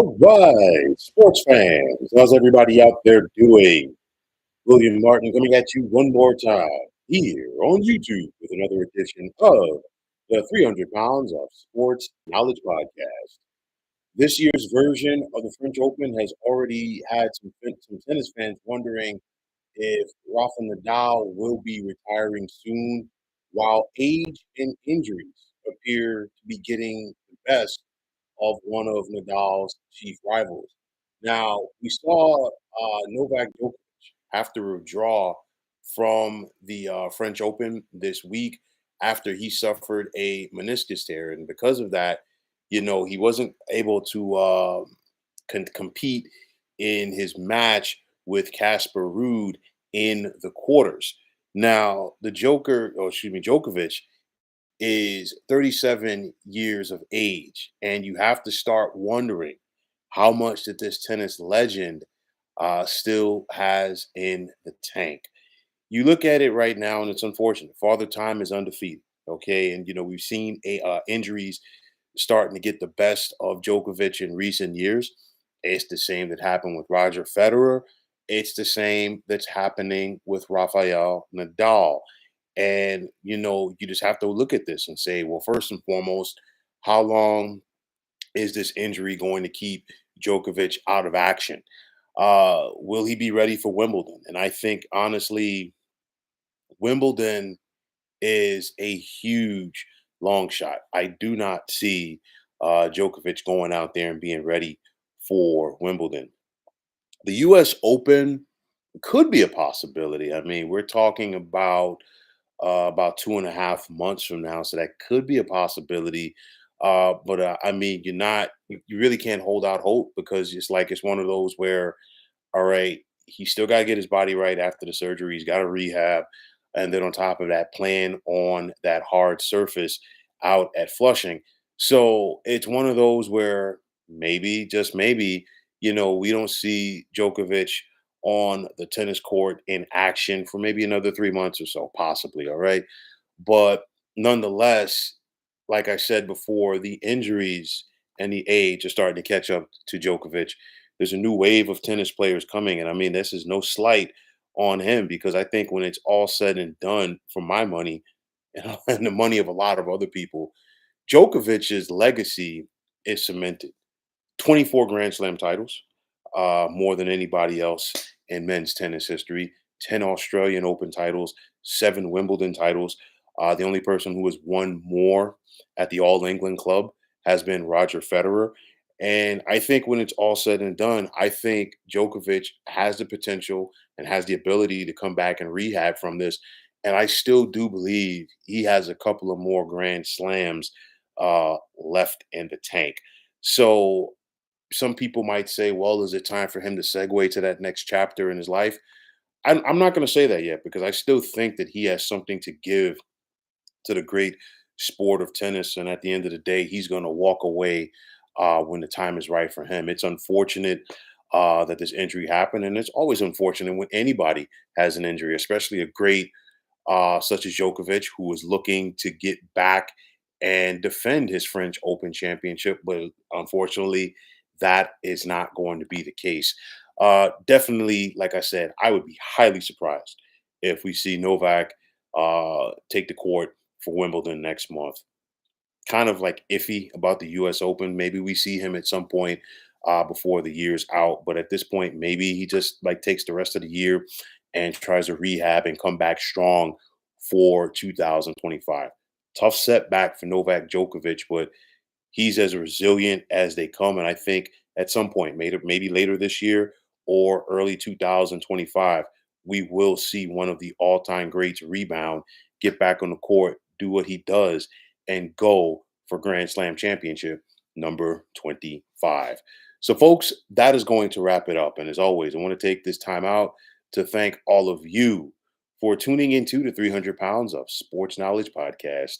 All right, sports fans, how's everybody out there doing? William Martin coming at you one more time here on YouTube with another edition of the 300 Pounds of Sports Knowledge Podcast. This year's version of the French Open has already had some tennis fans wondering if Rafa Nadal will be retiring soon, while age and injuries appear to be getting the best of one of Nadal's chief rivals. Now, we saw Novak Djokovic have to withdraw from the French Open this week after he suffered a meniscus tear. And because of that, he wasn't able to compete in his match with Casper Ruud in the quarters. Now, Djokovic is 37 years of age, and you have to start wondering how much that this tennis legend still has in the tank. You look at it right now, and it's unfortunate. Father Time is undefeated. Okay, and we've seen injuries starting to get the best of Djokovic in recent years. It's the same that happened with Roger Federer. It's the same that's happening with Rafael Nadal. And you just have to look at this and say, well, first and foremost, how long is this injury going to keep Djokovic out of action? Will he be ready for Wimbledon? And I think honestly, Wimbledon is a huge long shot. I do not see Djokovic going out there and being ready for Wimbledon. The U.S. Open could be a possibility. I mean, we're talking about 2.5 months from now, so that could be a possibility. But I mean, you really can't hold out hope because it's one of those where, all right, he still got to get his body right after the surgery. He's got to rehab. And then on top of that, playing on that hard surface out at Flushing. So it's one of those where maybe, just maybe, we don't see Djokovic on the tennis court in action for maybe another 3 months or so, possibly. All right. But nonetheless, like I said before, the injuries and the age are starting to catch up to Djokovic. There's a new wave of tennis players coming. And I mean, this is no slight on him because I think when it's all said and done, for my money and the money of a lot of other people, Djokovic's legacy is cemented. 24 Grand Slam titles, more than anybody else in men's tennis history, 10 Australian Open titles, 7 Wimbledon titles. The only person who has won more at the All England Club has been Roger Federer. And I think when it's all said and done, I think Djokovic has the potential and has the ability to come back and rehab from this. And I still do believe he has a couple of more Grand Slams left in the tank. So some people might say, well, is it time for him to segue to that next chapter in his life? I'm not going to say that yet because I still think that he has something to give to the great sport of tennis. And at the end of the day, he's going to walk away when the time is right for him. It's unfortunate that this injury happened. And it's always unfortunate when anybody has an injury, especially a great such as Djokovic, who is looking to get back and defend his French Open championship. But unfortunately, that is not going to be the case. Definitely, like I said, I would be highly surprised if we see Novak take the court for Wimbledon next month. Kind of like iffy about the U.S. Open. Maybe we see him at some point before the year's out, but at this point, maybe he just like takes the rest of the year and tries to rehab and come back strong for 2025. Tough setback for Novak Djokovic, but he's as resilient as they come. And I think at some point, maybe later this year or early 2025, we will see one of the all time greats rebound, get back on the court, do what he does, and go for Grand Slam championship number 25. So, folks, that is going to wrap it up. And as always, I want to take this time out to thank all of you for tuning into the 300 Pounds of Sports Knowledge podcast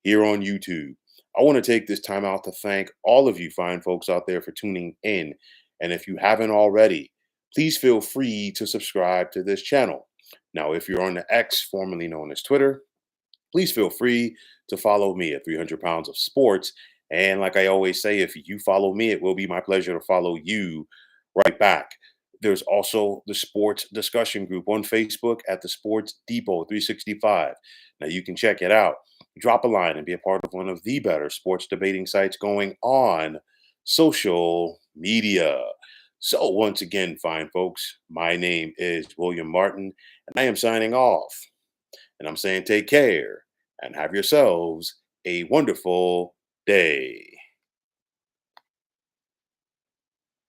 here on YouTube. I want to take this time out to thank all of you fine folks out there for tuning in. And if you haven't already, please feel free to subscribe to this channel. Now, if you're on the X, formerly known as Twitter, please feel free to follow me at 300 Pounds of Sports. And like I always say, if you follow me, it will be my pleasure to follow you right back. There's also the sports discussion group on Facebook at the Sports Depot 365. Now you can check it out. Drop a line and be a part of one of the better sports debating sites going on social media. So, once again, fine folks, my name is William Martin, and I am signing off. And I'm saying take care and have yourselves a wonderful day.